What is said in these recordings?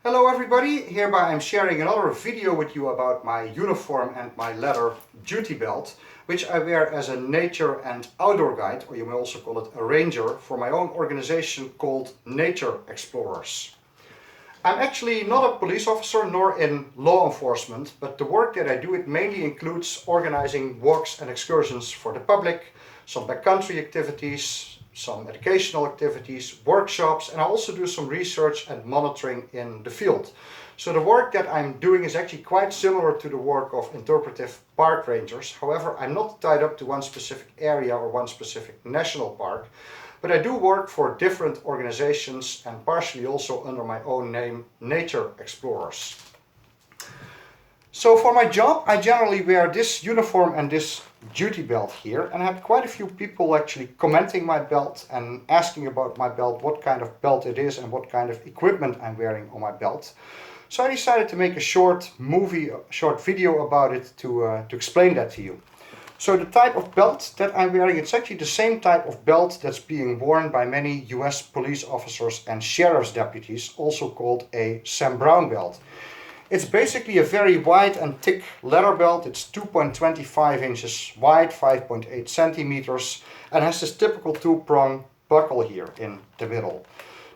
Hello everybody, hereby I'm sharing another video with you about my uniform and my leather duty belt, which I wear as a nature and outdoor guide, or you may also call it a ranger, for my own organization called Nature Explorers. I'm actually not a police officer nor in law enforcement, but the work that I do it mainly includes organizing walks and excursions for the public, some backcountry activities, some educational activities, workshops, and I also do some research and monitoring in the field. So the work that I'm doing is actually quite similar to the work of interpretive park rangers. However, I'm not tied up to one specific area or one specific national park, but I do work for different organizations and partially also under my own name, Nature Explorers. So for my job, I generally wear this uniform and this duty belt here, and I had quite a few people actually commenting my belt and asking about my belt, what kind of belt it is and what kind of equipment I'm wearing on my belt. So I decided to make a short video about it to explain that to you. So the type of belt that I'm wearing, it's actually the same type of belt that's being worn by many US police officers and sheriff's deputies, also called a Sam Browne belt. It's basically a very wide and thick leather belt. It's 2.25 inches wide, 5.8 centimeters, and has this typical two-prong buckle here in the middle.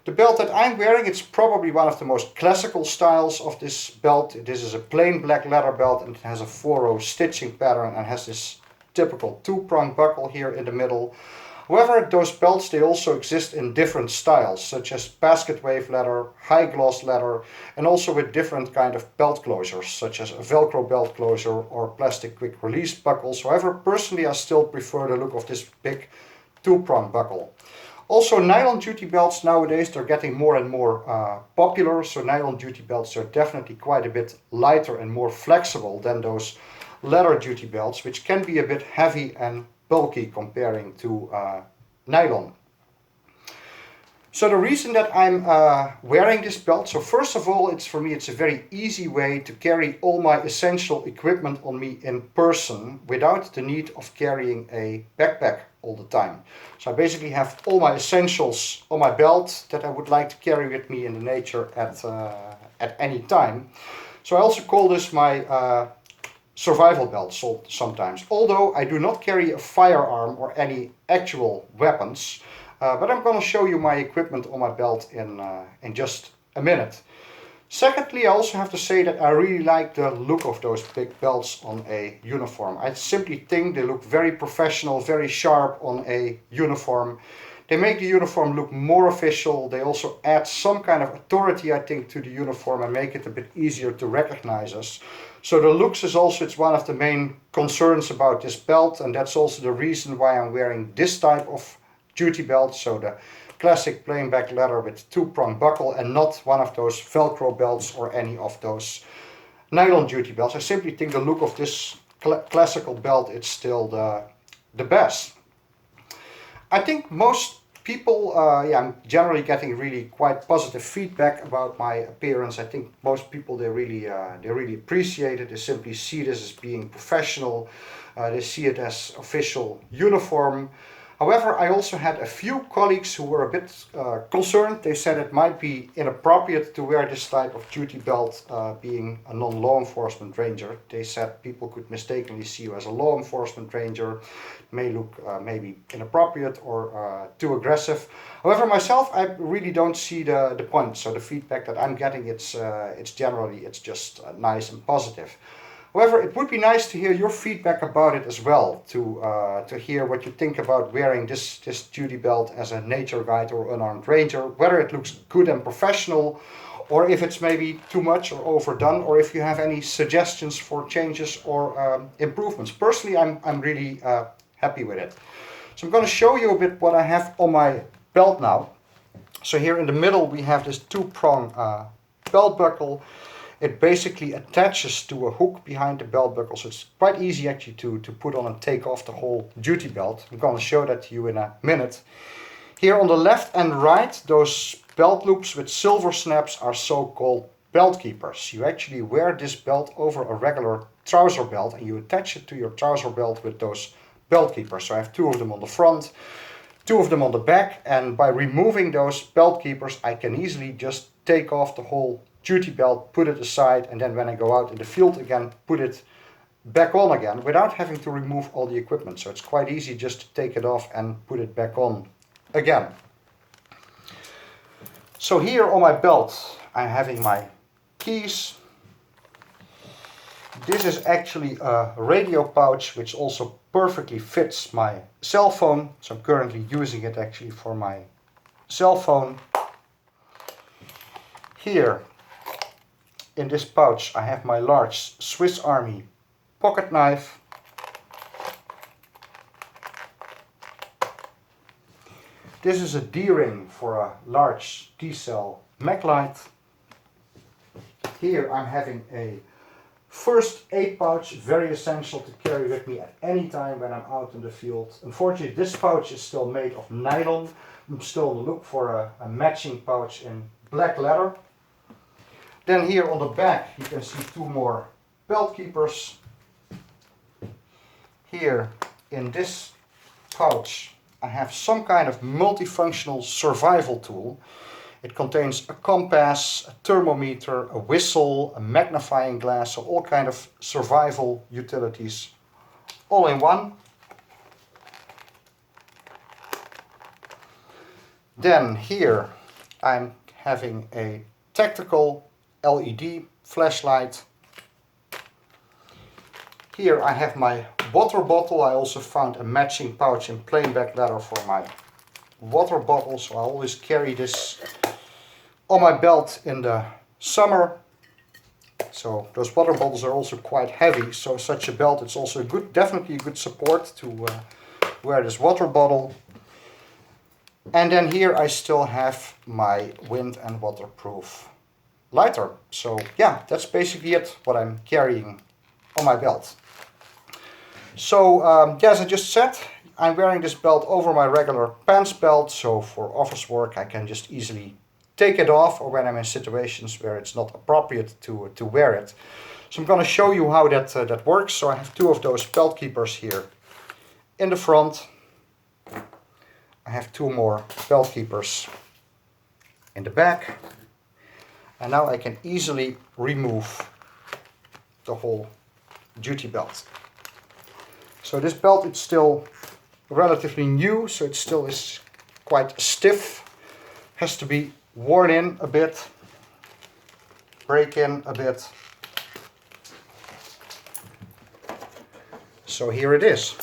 The belt that I'm wearing, it's probably one of the most classical styles of this belt. This is a plain black leather belt and it has a 4-row stitching pattern and has this typical two-prong buckle here in the middle. However, those belts, they also exist in different styles, such as basket wave leather, high gloss leather, and also with different kind of belt closures, such as a Velcro belt closure or plastic quick release buckles. However, personally, I still prefer the look of this big two-prong buckle. Also, nylon duty belts nowadays, they're getting more and more popular. So nylon duty belts are definitely quite a bit lighter and more flexible than those leather duty belts, which can be a bit heavy and bulky comparing to nylon. So the reason that I'm wearing this belt, so first of all, for me it's a very easy way to carry all my essential equipment on me in person without the need of carrying a backpack all the time. So I basically have all my essentials on my belt that I would like to carry with me in the nature at any time. So I also call this my survival belt sometimes, although I do not carry a firearm or any actual weapons, but I'm going to show you my equipment on my belt in just a minute. Secondly, I also have to say that I really like the look of those big belts on a uniform. I simply think they look very professional, very sharp on a uniform. They make the uniform look more official. They also add some kind of authority, I think, to the uniform and make it a bit easier to recognize us. So the looks is also, it's one of the main concerns about this belt, and that's also the reason why I'm wearing this type of duty belt. So the classic plain black leather with two-prong buckle and not one of those Velcro belts or any of those nylon duty belts. I simply think the look of this classical belt, it's still the best. I think most people, I'm generally getting really quite positive feedback about my appearance. I think most people, they really appreciate it. They simply see this as being professional. They see it as official uniform. However, I also had a few colleagues who were a bit concerned. They said it might be inappropriate to wear this type of duty belt being a non-law enforcement ranger. They said people could mistakenly see you as a law enforcement ranger. It may look maybe inappropriate or too aggressive. However, myself, I really don't see the point. So the feedback that I'm getting, it's just nice and positive. However, it would be nice to hear your feedback about it as well, to hear what you think about wearing this duty belt as a nature guide or unarmed ranger, whether it looks good and professional, or if it's maybe too much or overdone, or if you have any suggestions for changes or improvements. Personally, I'm really happy with it. So I'm going to show you a bit what I have on my belt now. So here in the middle we have this two-prong belt buckle. It basically attaches to a hook behind the belt buckle, so it's quite easy actually to put on and take off the whole duty belt. I'm going to show that to you in a minute. Here on the left and right, those belt loops with silver snaps are so-called belt keepers. You actually wear this belt over a regular trouser belt and you attach it to your trouser belt with those belt keepers. So I have two of them on the front, two of them on the back, and by removing those belt keepers I can easily just take off the whole duty belt, put it aside, and then when I go out in the field again, put it back on again without having to remove all the equipment. So it's quite easy just to take it off and put it back on again. So here on my belt I'm having my keys. This is actually a radio pouch which also perfectly fits my cell phone. So I'm currently using it actually for my cell phone. Here in this pouch I have my large Swiss Army pocket knife. This is a D-ring for a large T-cell mag light. Here I'm having a first aid pouch, very essential to carry with me at any time when I'm out in the field. Unfortunately, this pouch is still made of nylon. I'm still on the look for a matching pouch in black leather. Then here on the back you can see two more belt keepers. Here in this pouch I have some kind of multifunctional survival tool. It contains a compass, a thermometer, a whistle, a magnifying glass, so all kind of survival utilities all in one. Then here I'm having a tactical LED flashlight. Here I have my water bottle. I also found a matching pouch in plain black leather for my water bottle, so I always carry this on my belt in the summer. So those water bottles are also quite heavy, so such a belt, it's also good, definitely a good support to wear this water bottle. And then here I still have my wind and waterproof lighter. So yeah, that's basically it, what I'm carrying on my belt. So yeah, as I just said, I'm wearing this belt over my regular pants belt, so for office work I can just easily take it off, or when I'm in situations where it's not appropriate to wear it. So I'm going to show you how that works. So I have two of those belt keepers here in the front. I have two more belt keepers in the back. And now I can easily remove the whole duty belt. So this belt, it's still relatively new, so it still is quite stiff. Has to be worn in a bit, break in a bit. So here it is.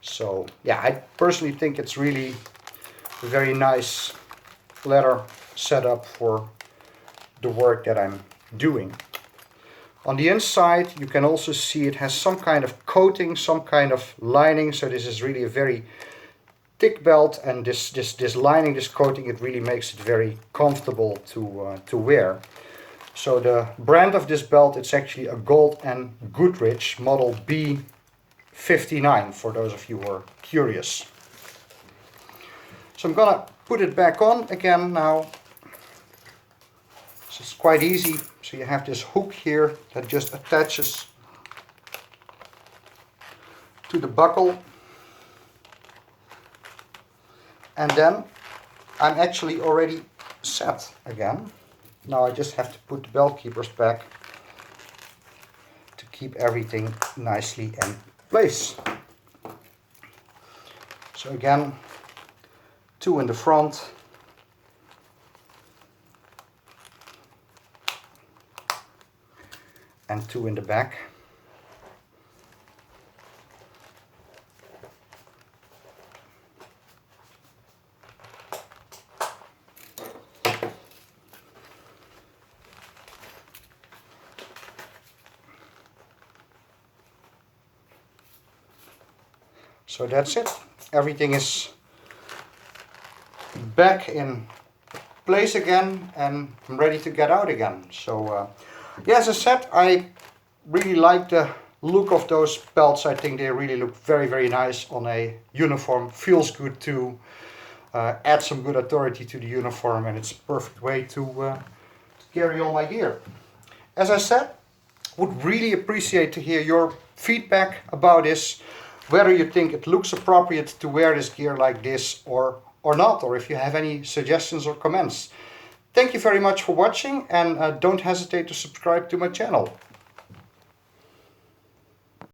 So yeah, I personally think it's really a very nice leather setup for the work that I'm doing. On the inside you can also see it has some kind of coating, some kind of lining, so this is really a very thick belt, and this lining, this coating, it really makes it very comfortable to wear. So the brand of this belt, it's actually a Gould&Goodrich model B59, for those of you who are curious. So I'm gonna put it back on again now. So it's quite easy. So you have this hook here that just attaches to the buckle. And then I'm actually already set again. Now I just have to put the belt keepers back to keep everything nicely in place. So again, two in the front. And two in the back. So that's it. Everything is back in place again, and I'm ready to get out again. So yeah, as I said, I really like the look of those belts. I think they really look very, very nice on a uniform. Feels good to add some good authority to the uniform, and it's a perfect way to carry all my gear. As I said, would really appreciate to hear your feedback about this, whether you think it looks appropriate to wear this gear like this or not, or if you have any suggestions or comments. Thank you very much for watching, and don't hesitate to subscribe to my channel.